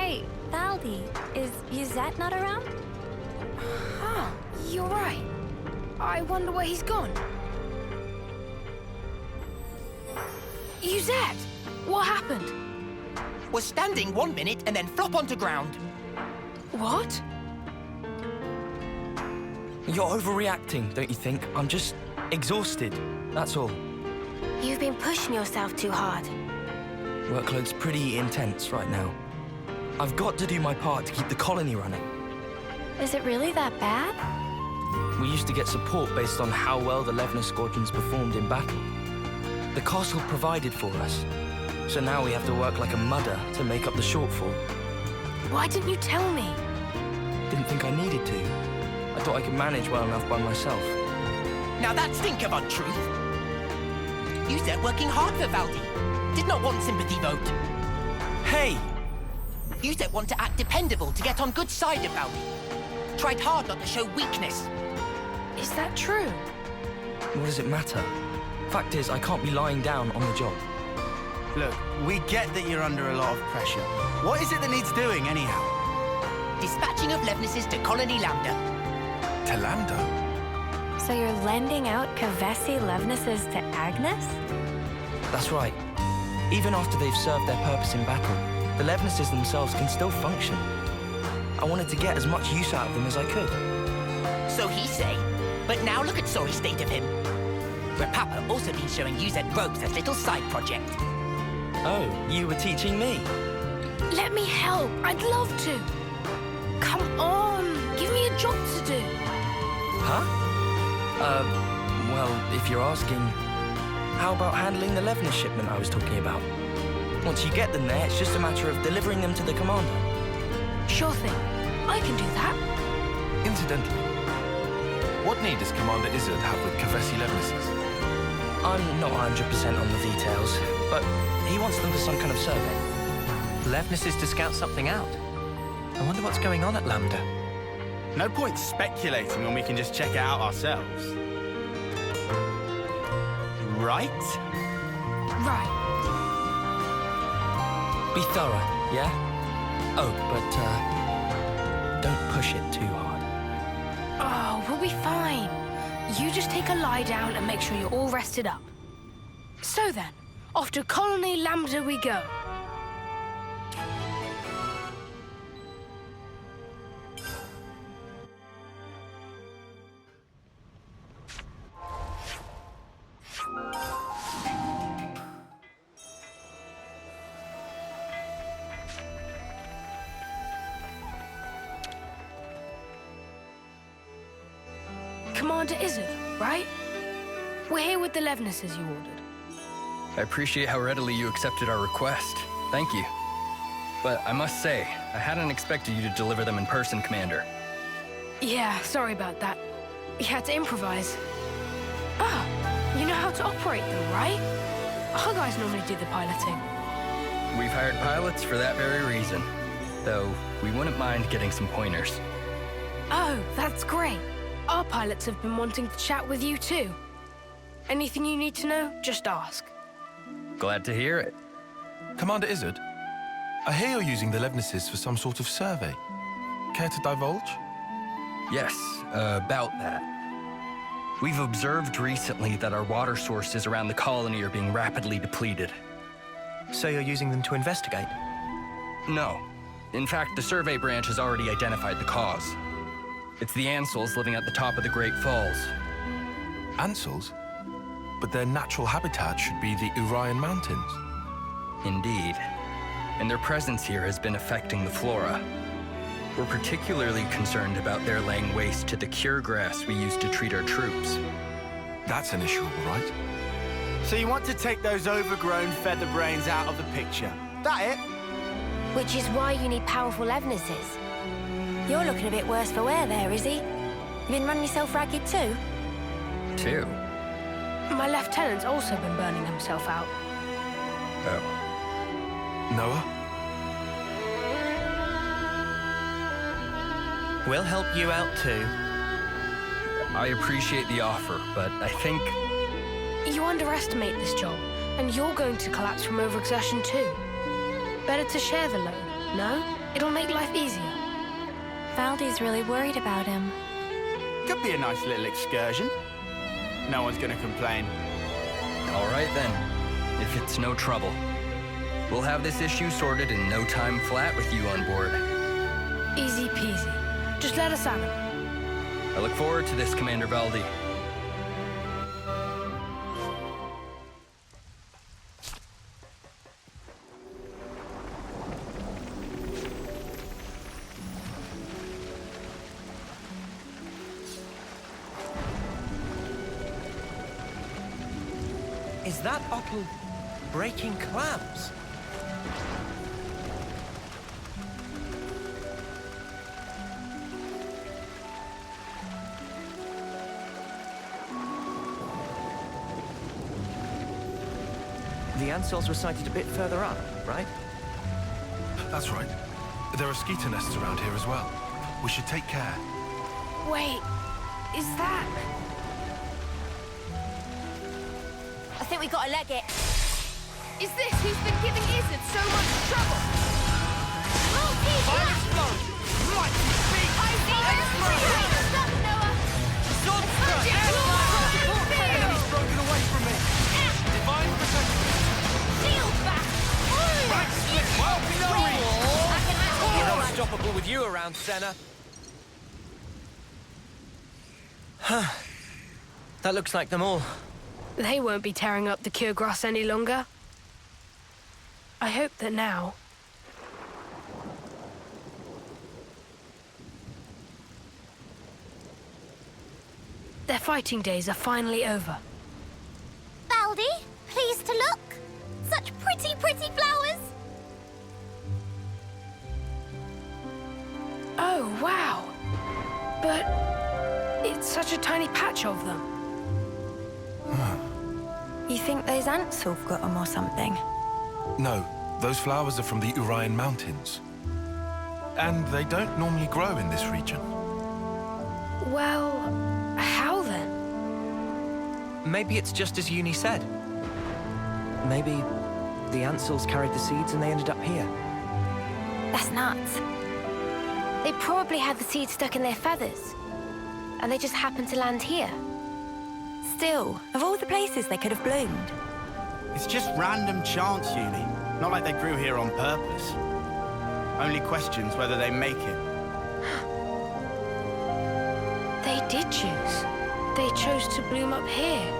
Hey, Valdi, is Yuzette not around? Huh, you're right. I wonder where he's gone. Yuzette! What happened? Was standing 1 minute and then flop onto ground. What? You're overreacting, don't you think? I'm just exhausted, that's all. You've been pushing yourself too hard. Workload's pretty intense right now. I've got to do my part to keep the colony running. Is it really that bad? We used to get support based on how well the Levnis squadrons performed in battle. The castle provided for us, so now we have to work like a mudder to make up the shortfall. Why didn't you tell me? Didn't think I needed to. I thought I could manage well enough by myself. Now that stink of untruth. You said working hard for Valdi. Did not want sympathy vote. Hey! You said want to act dependable to get on good side of Valdi. Tried hard not to show weakness. Is that true? What does it matter? Fact is, I can't be lying down on the job. Look, we get that you're under a lot of pressure. What is it that needs doing, anyhow? Dispatching of Levnises to Colony Lambda. To Lambda? So you're lending out Kavesi Levnises to Agnes? That's right. Even after they've served their purpose in battle, the Levnises themselves can still function. I wanted to get as much use out of them as I could. So he say. But now look at sorry state of him. Where Papa also been showing you that ropes as little side project. Oh, you were teaching me? Let me help. I'd love to. Come on. Give me a job to do. Huh? Well, if you're asking, how about handling the Levnis shipment I was talking about? Once you get them there, it's just a matter of delivering them to the commander. Sure thing. I can do that. Incidentally, what need does Commander Izzard have with Kavesi Levnises? I'm not 100% on the details, but he wants them for some kind of survey. Levnises to scout something out. I wonder what's going on at Lambda. No point speculating when we can just check it out ourselves. Right? Right. Be thorough, yeah? Oh, but, don't push it too hard. Oh, we'll be fine. You just take a lie down and make sure you're all rested up. So then, off to Colony Lambda we go. Commander Izzard, right? We're here with the Levnises you ordered. I appreciate how readily you accepted our request. Thank you. But I must say, I hadn't expected you to deliver them in person, Commander. Yeah, sorry about that. We had to improvise. Ah, you know how to operate them, right? Our guys normally do the piloting. We've hired pilots for that very reason. Though, we wouldn't mind getting some pointers. Oh, that's great. Our pilots have been wanting to chat with you too. Anything you need to know, just ask. Glad to hear it. Commander Izzard, I hear you're using the Levnises for some sort of survey. Care to divulge? Yes, about that. We've observed recently that our water sources around the colony are being rapidly depleted. So you're using them to investigate? No. In fact, the survey branch has already identified the cause. It's the Ansels living at the top of the Great Falls. Ansels? But their natural habitat should be the Urian Mountains. Indeed. And their presence here has been affecting the flora. We're particularly concerned about their laying waste to the cure grass we use to treat our troops. That's an issue, all right. So you want to take those overgrown feather brains out of the picture? That it? Which is why you need powerful Levnises. You're looking a bit worse for wear there, Izzy. You been running yourself ragged too? Two? My lieutenant's also been burning himself out. Oh. Noah? We'll help you out too. I appreciate the offer, but I think... You underestimate this job, and you're going to collapse from overexertion too. Better to share the load. no? It'll make life easier. Valdi's really worried about him. Could be a nice little excursion. No one's gonna complain. All right then, if it's no trouble. We'll have this issue sorted in no time flat with you on board. Easy peasy. Just let us have him. I look forward to this, Commander Valdi. Is that Otto breaking clams? The Ansels were sighted a bit further up, right? That's right. There are skeeter nests around here as well. We should take care. Wait, is that... I think we gotta leg it. Is this who's been giving Izzard so much trouble? Oh, Jesus! Right, speak! I see it! Stop, Noah! Enemy's broken away from me! Divine protection! Shield back! Right, split! Well, we know it! I can handle We're you. unstoppable with you around, Senna. That looks like them all. They won't be tearing up the cure grass any longer. I hope that now... their fighting days are finally over. Valdi, pleased to look. Such pretty, pretty flowers. Oh, wow. But it's such a tiny patch of them. You think those ants have got them or something? No, those flowers are from the Urian Mountains. And they don't normally grow in this region. Well, how then? Maybe it's just as Uni said. Maybe the Ansels carried the seeds and they ended up here. That's nuts. They probably had the seeds stuck in their feathers. And they just happened to land here. Still, of all the places they could have bloomed. It's just random chance, Uni. Not like they grew here on purpose. Only questions whether they make it. They did choose. They chose to bloom up here.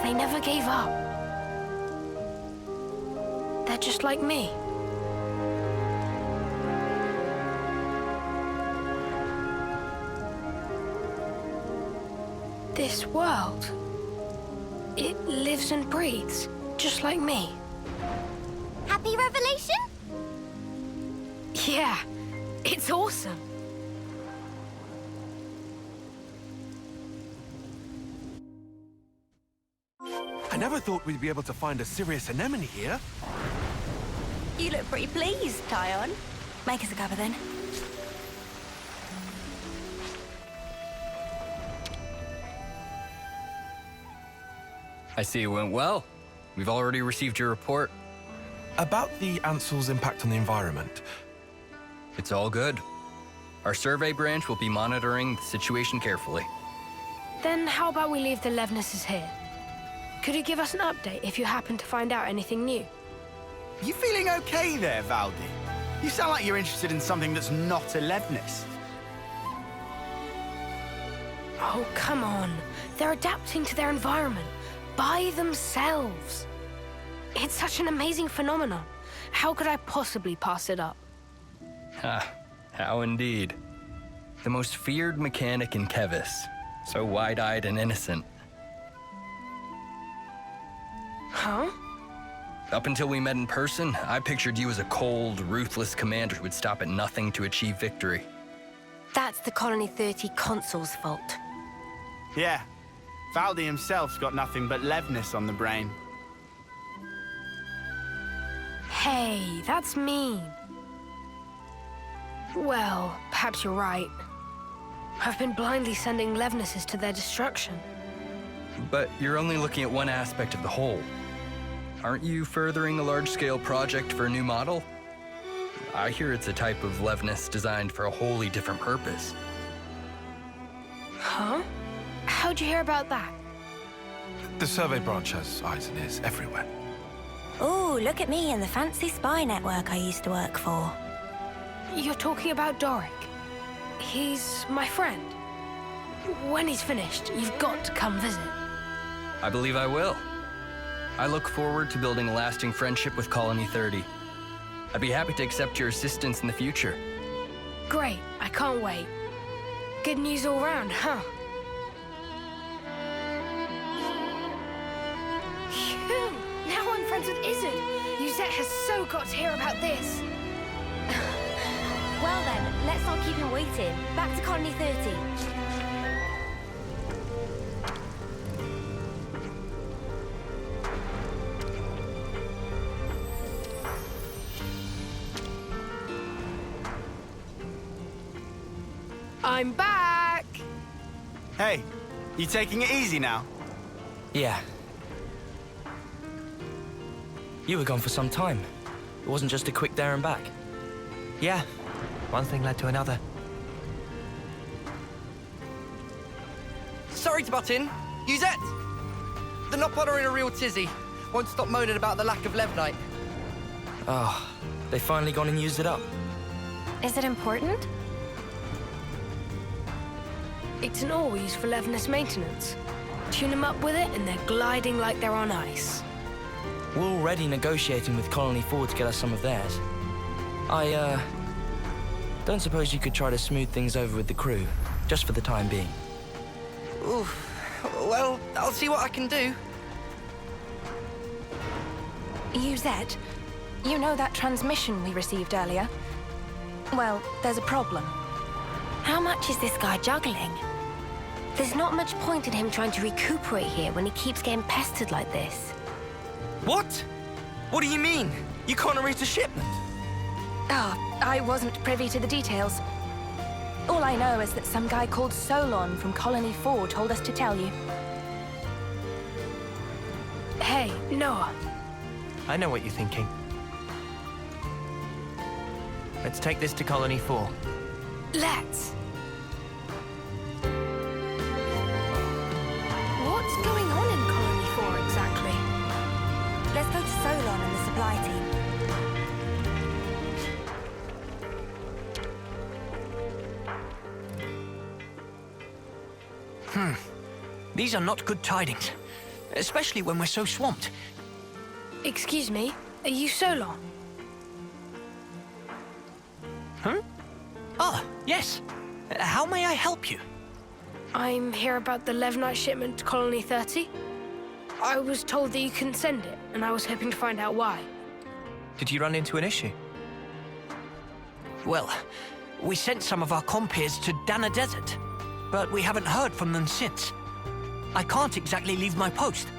They never gave up. They're just like me. This world, it lives and breathes, just like me. Happy revelation? Yeah, it's awesome. I never thought we'd be able to find a serious anemone here. You look pretty pleased, Tyon. Make us a cuppa then. I see it went well. We've already received your report. About the Ansel's impact on the environment. It's all good. Our survey branch will be monitoring the situation carefully. Then how about we leave the Levnises here? Could you give us an update if you happen to find out anything new? You feeling okay there, Valdi? You sound like you're interested in something that's not a Levnis. Oh, come on. They're adapting to their environment by themselves. It's such an amazing phenomenon. How could I possibly pass it up? Ha, how indeed. The most feared mechanic in Kevis. So wide-eyed and innocent. Huh? Up until we met in person, I pictured you as a cold, ruthless commander who would stop at nothing to achieve victory. That's the Colony 30 Consul's fault. Yeah, Valdi himself's got nothing but Levnis on the brain. Hey, that's mean. Well, perhaps you're right. I've been blindly sending Levnises to their destruction. But you're only looking at one aspect of the whole. Aren't you furthering a large-scale project for a new model? I hear it's a type of Levnis designed for a wholly different purpose. Huh? How'd you hear about that? The survey branch has eyes and ears everywhere. Ooh, look at me and the fancy spy network I used to work for. You're talking about Doric. He's my friend. When he's finished, you've got to come visit. I believe I will. I look forward to building a lasting friendship with Colony 30. I'd be happy to accept your assistance in the future. Great, I can't wait. Good news all round, huh? Phew! Now I'm friends with Izzard. Yuzette has so got to hear about this. Well then, let's not keep him waiting. Back to Colony 30. I'm back! Hey, you taking it easy now? Yeah. You were gone for some time. It wasn't just a quick there and back. Yeah, one thing led to another. Sorry to butt in. Yuzette! The Nopod are in a real tizzy. Won't stop moaning about the lack of Levnite. Oh, they finally gone and used it up. Is it important? It's an ore we use for Levnis maintenance. Tune them up with it and they're gliding like they're on ice. We're already negotiating with Colony 4 to get us some of theirs. Don't suppose you could try to smooth things over with the crew, just for the time being? Oof. Well, I'll see what I can do. Yuzette, you know that transmission we received earlier? Well, there's a problem. How much is this guy juggling? There's not much point in him trying to recuperate here when he keeps getting pestered like this. What? What do you mean? You can't arrange a shipment? Oh, I wasn't privy to the details. All I know is that some guy called Solon from Colony 4 told us to tell you. Hey, Noah. I know what you're thinking. Let's take this to Colony 4. Let's. What's going on in Colony 4 exactly? Let's go to Solon and the supply team. These are not good tidings. Especially when we're so swamped. Excuse me, are you Solon? Huh? Ah, yes. How may I help you? I'm here about the Levnite shipment to Colony 30. I was told that you couldn't send it, and I was hoping to find out why. Did you run into an issue? Well, we sent some of our compeers to Dana Desert, but we haven't heard from them since. I can't exactly leave my post,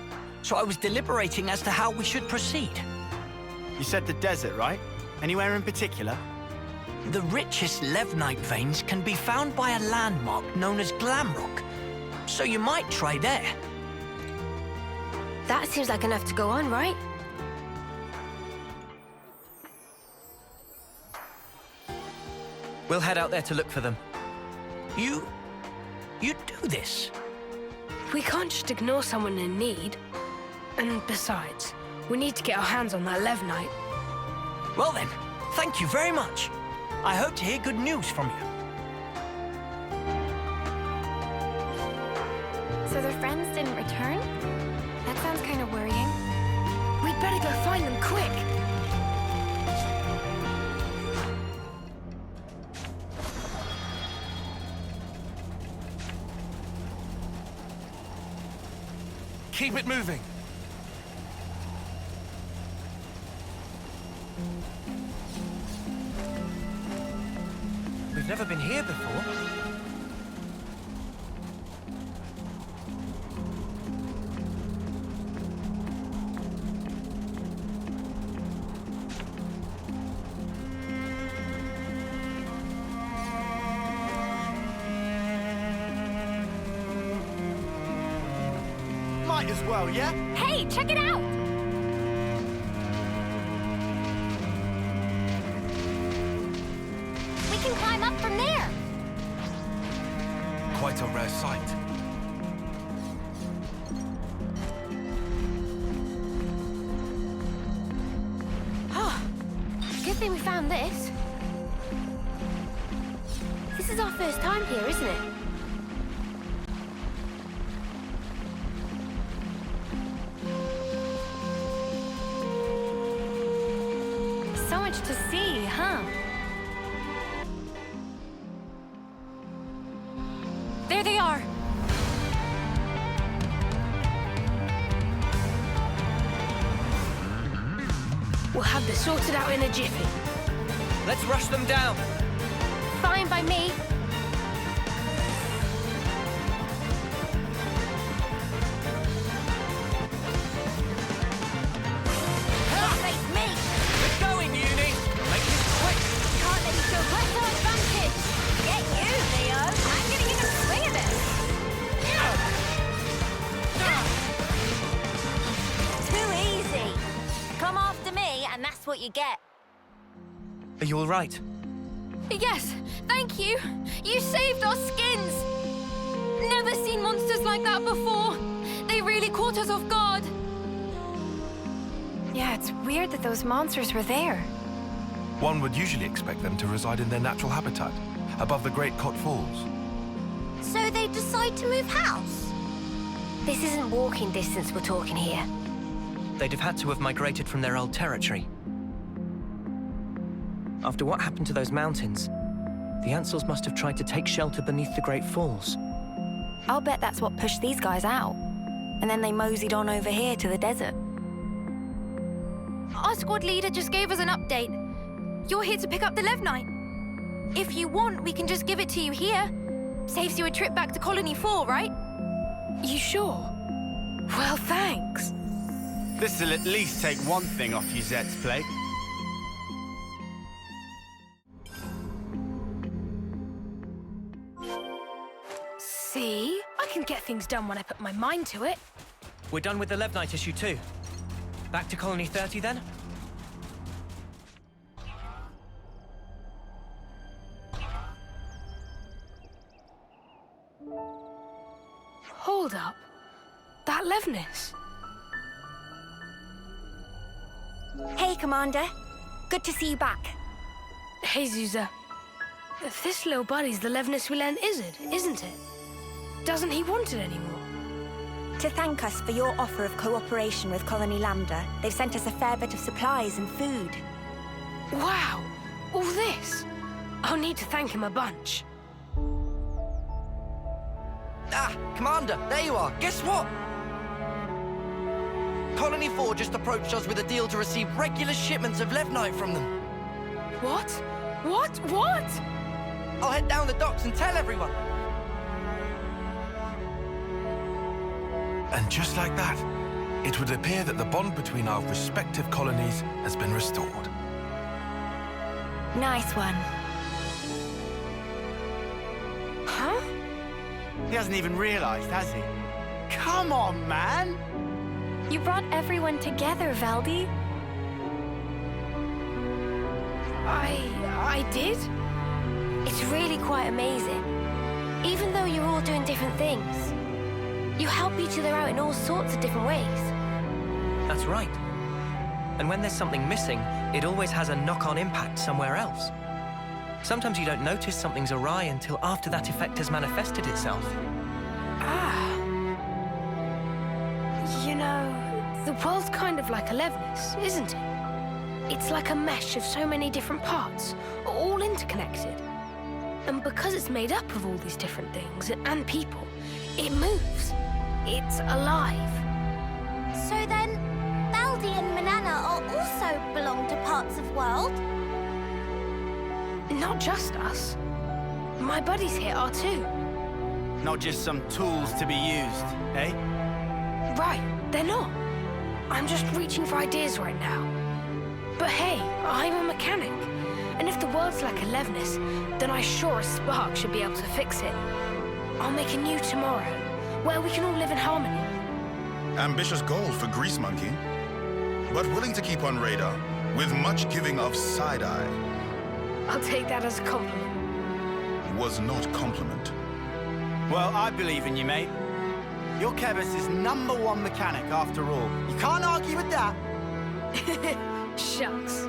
so I was deliberating as to how we should proceed. You said the desert, right? Anywhere in particular? The richest Levnite veins can be found by a landmark known as Glamrock, so you might try there. That seems like enough to go on, right? We'll head out there to look for them. You do this? We can't just ignore someone in need. And besides, we need to get our hands on that Levnite. Well then, thank you very much. I hope to hear good news from you. So their friends didn't return? That sounds kind of worrying. We'd better go find them quick. Keep it moving. We've never been here before. Might as well, yeah? Hey, check it out! quite a rare sight. Good thing we found this. This is our first time here, isn't it? So much to see, huh? There they are! We'll have this sorted out in a jiffy. Let's rush them down. Fine by me. Face me! We're going, Uni! Make this quick! Can't let you show right our advantage! Get you, Leo! I'm gonna get a swing of this! Too easy! Come after me, and that's what you get. Are you all right? Yes, thank you! You saved our skins! Never seen monsters like that before! They really caught us off guard! Yeah, it's weird that those monsters were there. One would usually expect them to reside in their natural habitat, above the Great Cot Falls. So they decide to move house? This isn't walking distance we're talking here. They'd have had to have migrated from their old territory. After what happened to those mountains, the Ansels must have tried to take shelter beneath the Great Falls. I'll bet that's what pushed these guys out. And then they moseyed on over here to the desert. Our squad leader just gave us an update. You're here to pick up the Levnite. If you want, we can just give it to you here. Saves you a trip back to Colony 4, right? You sure? Well, thanks. This'll at least take one thing off Yuzette's plate. See? I can get things done when I put my mind to it. We're done with the Levnite issue too. Back to Colony 30 then? Hold up. That Levnis. Hey, Commander. Good to see you back. Hey, Zuza. This little buddy's the Levnis we lent Izzard, isn't it? Doesn't he want it anymore? To thank us for your offer of cooperation with Colony Lambda, they've sent us a fair bit of supplies and food. Wow! All this? I'll need to thank him a bunch. Ah, Commander, there you are. Guess what? Colony 4 just approached us with a deal to receive regular shipments of Levnite from them. What? What? I'll head down the docks and tell everyone. And just like that, it would appear that the bond between our respective colonies has been restored. Nice one. Huh? He hasn't even realized, has he? Come on, man! You brought everyone together, Valdi. I did? It's really quite amazing. Even though you're all doing different things, you help each other out in all sorts of different ways. That's right. And when there's something missing, it always has a knock-on impact somewhere else. Sometimes you don't notice something's awry until after that effect has manifested itself. You know, the world's kind of like a Levnis, isn't it? It's like a mesh of so many different parts, all interconnected. And because it's made up of all these different things and people, it moves. It's alive. So then, Valdi and Manana also belong to parts of world? Not just us. My buddies here are too. Not just some tools to be used, eh? Right, they're not. I'm just reaching for ideas right now. But hey, I'm a mechanic. And if the world's like a Levnis, then I sure as Spark should be able to fix it. I'll make a new tomorrow, where we can all live in harmony. Ambitious goal for Grease Monkey, but willing to keep on radar, with much giving of side-eye. I'll take that as a compliment. Was not compliment. Well, I believe in you, mate. You're Kevis's #1 mechanic, after all. You can't argue with that. Shucks.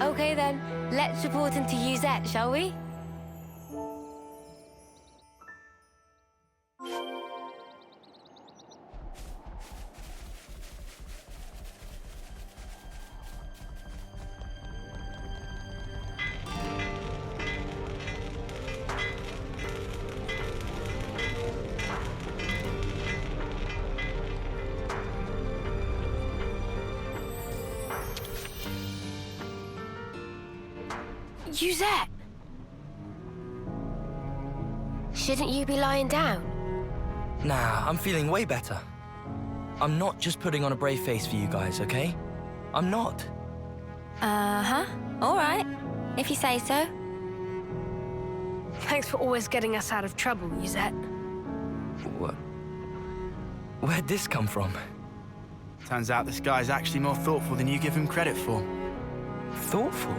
Okay then, let's report him to Uzette, shall we? Uzette! Shouldn't you be lying down? Nah, I'm feeling way better. I'm not just putting on a brave face for you guys, okay? I'm not. Uh-huh. All right, if you say so. Thanks for always getting us out of trouble, Uzette. What? Where'd this come from? Turns out this guy's actually more thoughtful than you give him credit for. Thoughtful?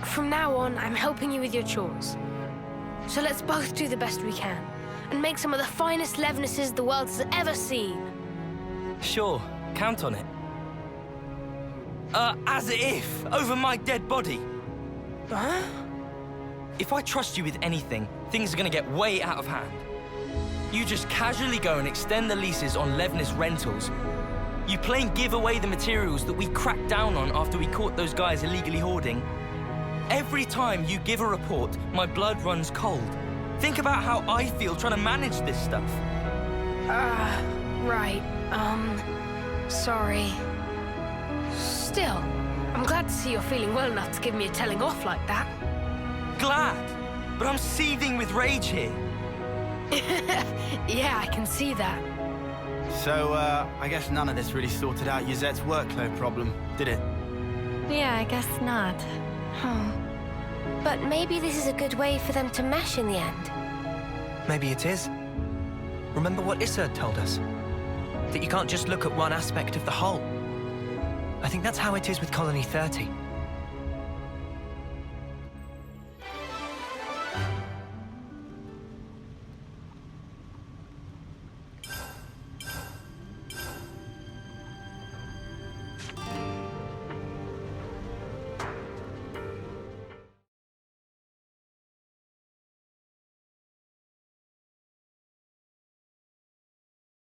From now on, I'm helping you with your chores. So let's both do the best we can, and make some of the finest Levnises the world has ever seen. Sure, count on it. As if, over my dead body. Huh? If I trust you with anything, things are gonna get way out of hand. You just casually go and extend the leases on Levnis rentals. You plain give away the materials that we cracked down on after we caught those guys illegally hoarding. Every time you give a report, my blood runs cold. Think about how I feel trying to manage this stuff. Right. Sorry. Still, I'm glad to see you're feeling well enough to give me a telling off like that. Glad, but I'm seething with rage here. Yeah, I can see that. So, I guess none of this really sorted out Uzette's workload problem, did it? Yeah, I guess not. But maybe this is a good way for them to mesh in the end. Maybe it is. Remember what Issa told us? That you can't just look at one aspect of the whole. I think that's how it is with Colony 30.